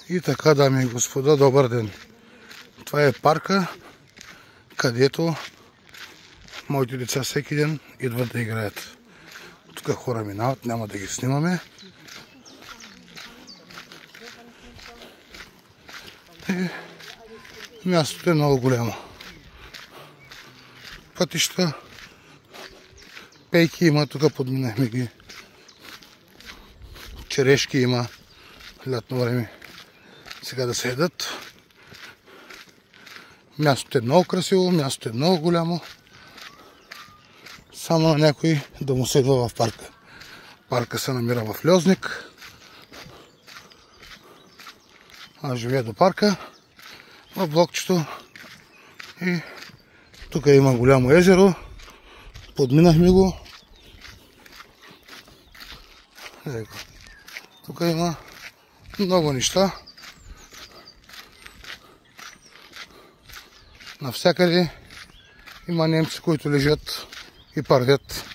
И така, дами и господа, добър ден! Това е парка, където моите деца всеки ден идват да играят. Тук хора минават, няма да ги снимаме. И мястото е много голямо. Пътища, пейки има, тук подминахме ги. Черешки има, лятно време. Сега да се едат. Мястото е много красиво, мястото е много голямо. Само на някой да му се идва в парка. Парка се намира в Льозник. Аз живея до парка, в блокчето. И тук има голямо езеро. Подминахме го. Тук има много неща. Навсякъде има немци, които лежат и пардят.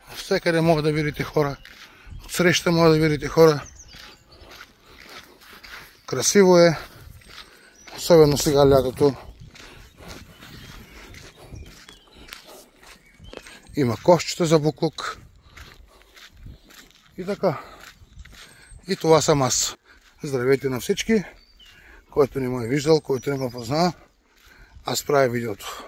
Навсякъде могат да видите хора. Отсреща могат да видите хора. Красиво е. Особено сега лятото. Има кошчета за буклук. И така. И това съм аз. Здравейте на всички. Който не ме е виждал, който не ме познава, аз правя видеото.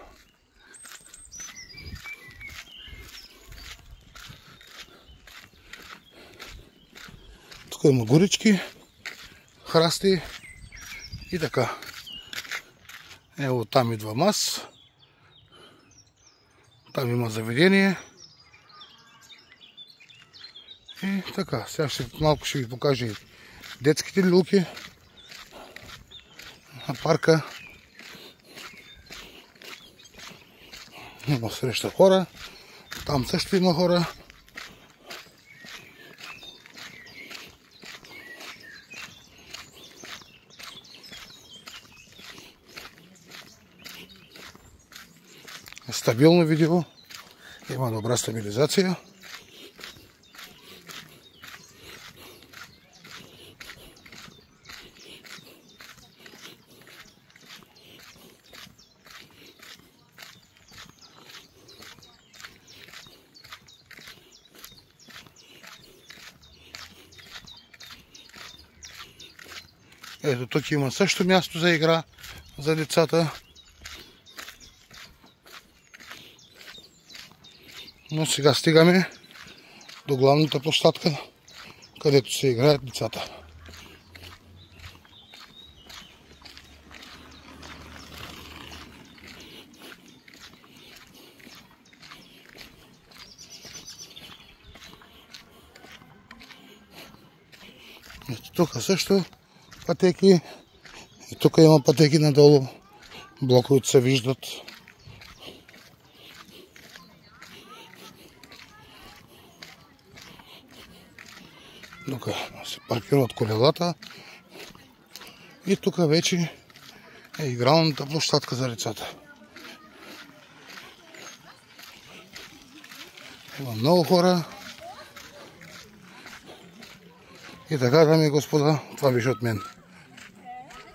Тук има горички, храсти и така. Ево, там идвам аз. Там има заведение. И така, сега малко ще ви покажа и детските люлки на парка. Има среща хора. Там също има хора. Стабилно видео. Има добра стабилизация. Ето тук има също място за игра за децата. Но сега стигаме до главната площадка, където се играят децата. Ето тук също пътеки. И тук има пътеки надолу. Блоковете се виждат. Тук се паркират колелата. И тук вече е игралната площадка за децата. Има много хора. И така, дами и господа, това беше от мен.